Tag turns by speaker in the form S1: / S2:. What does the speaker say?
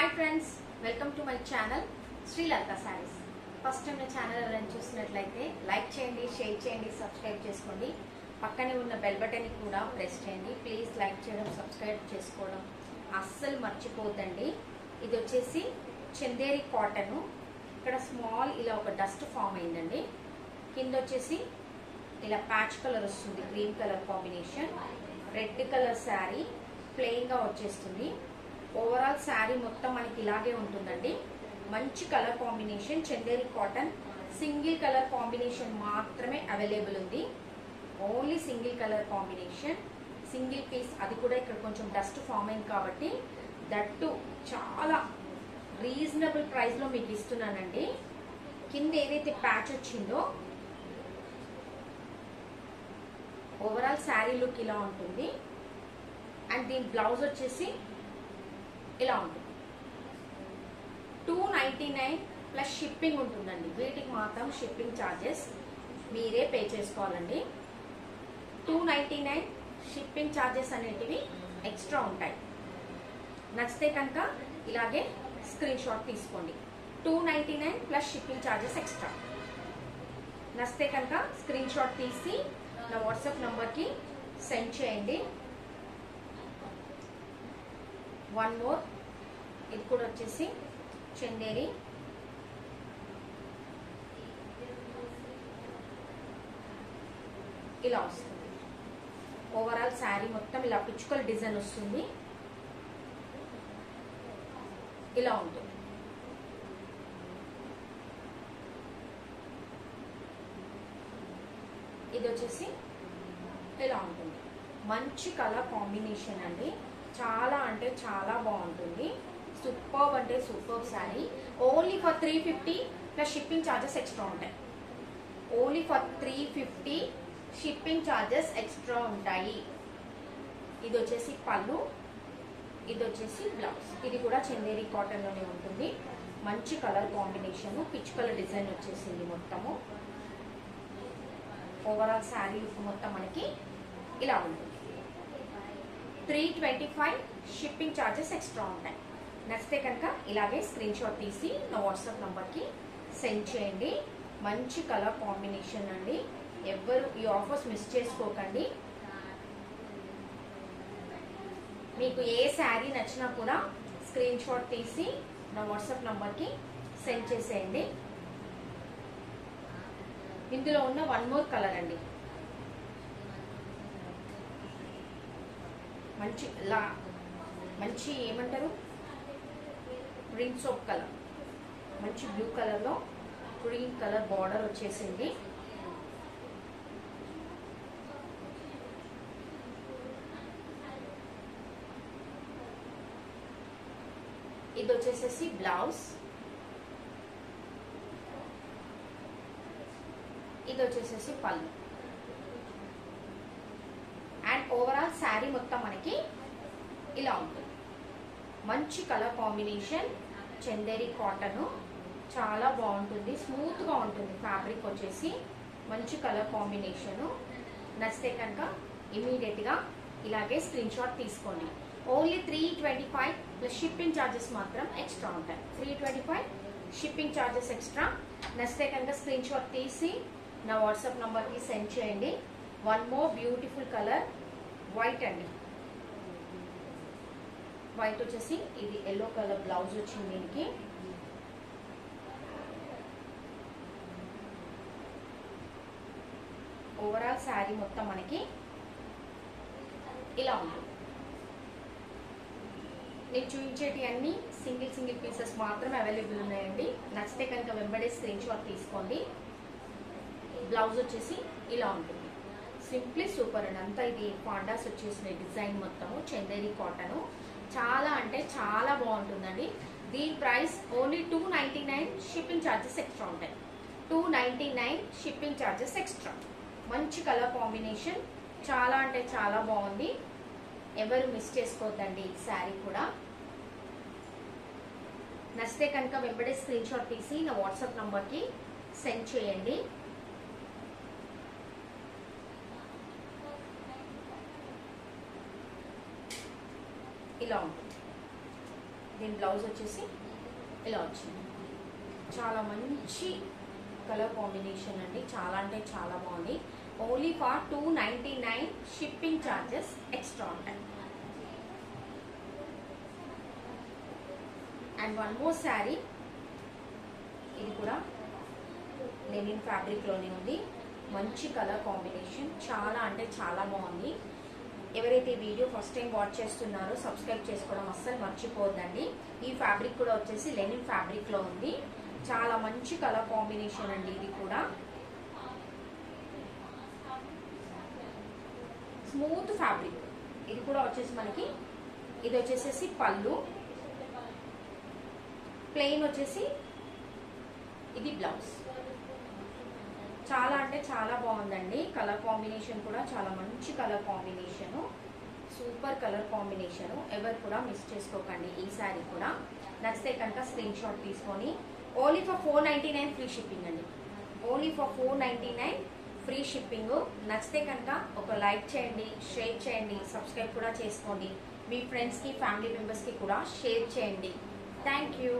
S1: Hi friends, welcome to my channel Sri Lalitha saris. First time నా channel ఎవరైనా చూసినట్లయితే లైక్ చేయండి, షేర్ చేయండి, సబ్స్క్రైబ్ చేసుకోండి. పక్కనే ఉన్న బెల్ బటన్ కూడా ప్రెస్ చేయండి. ప్లీజ్ లైక్ చేయడం, సబ్స్క్రైబ్ చేసుకోవడం అస్సలు మర్చిపోతండి. ఇది వచ్చేసి చందేరి కాటన్. ఇక్కడ స్మాల్ ఇలా ఒక డస్ట్ ఫామ్ అయిందండి. కింద వచ్చేసి ఇలా ప్యాచ్ కలర్ వస్తుంది, green colour combination. Red colour saree plain గా వచ్చేస్తుంది. ఓవరాల్ శారీ మొత్తం మనకి ఇలాగే ఉంటుందండి. మంచి colour combination, Chanderi cotton. Single colour combination మాత్రమే అవైలబుల్ ఉంది. Only single colour combination, single piece. అది కూడా ఇక్కడ కొంచెం డస్ట్ ఫామ్ అయింది కాబట్టి దట్టు చాలా రీజనబుల్ ప్రైస్ లో మీకు ఇస్తున్నానండి. కింద ఏదైతే ప్యాచ్ వచ్చిందో ఓవరాల్ శారీ లుక్ ఇలా ఉంటుంది. అండ్ దీని బ్లౌజ్ వచ్చేసి ఇలా ఉంటుంది. 299 ప్లస్ షిప్పింగ్ ఉంటుందండి. వీటికి మాత్రం షిప్పింగ్ ఛార్జెస్ మీరే పే చేసుకోవాలండి. 299 షిప్పింగ్ ఛార్జెస్ అనేటివి ఎక్స్ట్రా ఉంటాయి. నచ్చితే కనుక ఇలాగే స్క్రీన్ షాట్ తీసుకోండి. 299 ప్లస్ షిప్పింగ్ ఛార్జెస్ ఎక్స్ట్రా. నచ్చితే కనుక స్క్రీన్ షాట్ తీసి నా వాట్సాప్ నంబర్కి సెండ్ చేయండి. వన్ మోర్, ఇది కూడా వచ్చేసి చందేరి. ఇలా వస్తుంది. ఓవరాల్ శారీ మొత్తం ఇలా పిచ్చుకల్ డిజైన్ వస్తుంది. ఇలా ఉంటుంది. ఇది వచ్చేసి ఇలా ఉంటుంది. మంచి కలర్ కాంబినేషన్ అండి. చాలా అంటే చాలా బాగుంటుంది. సూపర్ అంటే super sari. Only for 350 plus shipping charges extra ఉంటాయి. Only for 350 shipping charges extra ఉంటాయి. ఇది వచ్చేసి పళ్ళు, ఇది వచ్చేసి బ్లౌజ్. ఇది కూడా చందేరి కాటన్ లోనే ఉంటుంది. మంచి colour combination, pitch colour design వచ్చేసింది మొత్తము. ఓవరాల్ శారీ లుక్ మొత్తం మనకి ఇలా ఉంటుంది. 325 షిప్పింగ్ ఛార్జెస్ ఎక్స్ట్రా ఉంటాయి. నచ్చితే కనుక ఇలాగే స్క్రీన్ షాట్ తీసి నా వాట్సాప్ నంబర్కి సెండ్ చేయండి. మంచి కలర్ కాంబినేషన్ అండి. ఎవ్వరు ఈ ఆఫర్స్ మిస్ చేసుకోకండి. మీకు ఏ శారీ నచ్చినా కూడా స్క్రీన్ షాట్ తీసి నా వాట్సాప్ నంబర్కి సెండ్ చేసేయండి. ఇందులో ఉన్న వన్ మోర్ కలర్ అండి. మంచి ఏమంటారు, గ్రీన్ సోప్ కలర్. మంచి బ్లూ కలర్ లో గ్రీన్ కలర్ బార్డర్ వచ్చేసింది. ఇది వచ్చేసేసి బ్లౌజ్. ఇది వచ్చేసేసి పళ్ళు. అండ్ ఓవరాల్ శారీ మొత్తం మనకి ఇలా ఉంటుంది. మంచి కలర్ కాంబినేషన్, చందేరి కాటన్. చాలా బాగుంటుంది, స్మూత్ గా ఉంటుంది. ఫ్యాబ్రిక్ వచ్చేసి మంచి కలర్ కాంబినేషన్. నచ్చితే కనుక ఇమీడియట్ గా ఇలాగే స్క్రీన్ షాట్ తీసుకోండి. ఓన్లీ 325 ప్లస్ షిప్పింగ్ ఛార్జెస్ మాత్రం ఎక్స్ట్రా ఉంటాయి. 325 షిప్పింగ్ ఛార్జెస్ ఎక్స్ట్రా. నచ్చితే కనుక స్క్రీన్ షాట్ తీసి నా వాట్సాప్ నంబర్కి సెండ్ చేయండి. One more beautiful colour, white అండి. వైట్ వచ్చేసి ఇది ఎల్లో కలర్ బ్లౌజ్ వచ్చింది దీనికి. ఓవరాల్ శారీ మొత్తం మనకి ఇలా ఉంటుంది. నేను చూపించేటి అన్ని సింగిల్ పీసెస్ మాత్రమే అవైలబుల్ ఉన్నాయండి. నచ్చితే కనుక వెంబడే స్క్రీన్ షాట్ తీసుకోండి. బ్లౌజ్ వచ్చేసి ఇలా ఉంటుంది. సింప్లీ సూపర్ అండి. అంతా ఇది పాండాస్ వచ్చేసిన డిజైన్ మొత్తము చందేరి కాటన్. చాలా అంటే చాలా బాగుంటుందండి. దీని price only 299 shipping charges extra ఉంటాయి. 299 షిప్పింగ్ ఛార్జెస్ ఎక్స్ట్రా. మంచి కలర్ కాంబినేషన్, చాలా అంటే చాలా బాగుంది. ఎవరు మిస్ చేసుకోవద్దండి ఈ శారీ కూడా. నచ్చితే కనుక వెంబడే స్క్రీన్ షాట్ తీసి నా వాట్సాప్ నంబర్కి సెండ్ చేయండి. ఇలా ఉంటుంది. దీని బ్లౌజ్ వచ్చేసి ఇలా వచ్చింది. చాలా మంచి కలర్ కాంబినేషన్ అండి, చాలా అంటే చాలా బాగుంది. Only for 299 shipping charges extra ఉంటాయి. అండ్ వన్ మోర్ శారీ, ఇది కూడా లెనిన్ ఫ్యాబ్రిక్ లోనే ఉంది. మంచి కలర్ కాంబినేషన్, చాలా అంటే చాలా బాగుంది. ఎవరైతే వీడియో ఫస్ట్ టైం వాచ్ చేస్తున్నారో సబ్స్క్రైబ్ చేసుకోవడం అస్సలు మర్చిపోవద్దండి. ఈ ఫ్యాబ్రిక్ కూడా వచ్చేసి లెనిన్ ఫ్యాబ్రిక్ లో ఉంది. చాలా మంచి కలర్ కాంబినేషన్ అండి. ఇది కూడా స్మూత్ ఫ్యాబ్రిక్. ఇది కూడా వచ్చేసి మనకి ఇది వచ్చేసేసి పళ్ళు, ప్లెయిన్ వచ్చేసి ఇది బ్లౌజ్. చాలా అంటే చాలా బాగుందండి. కలర్ కాంబినేషన్ కూడా చాలా మంచి colour combination, super colour combination. ఎవరు కూడా మిస్ చేసుకోకండి. ఈ శారీ కూడా నచ్చితే కనుక స్క్రీన్ షాట్ తీసుకొని ఓన్లీ ఫర్ 499 ఫ్రీ షిప్పింగ్ అండి. Only for 499 free shipping. నచ్చితే కనుక ఒక లైక్ చేయండి, షేర్ చేయండి, సబ్స్క్రైబ్ కూడా చేసుకోండి. మీ ఫ్రెండ్స్కి ఫ్యామిలీ మెంబర్స్కి కూడా షేర్ చేయండి. Thank you.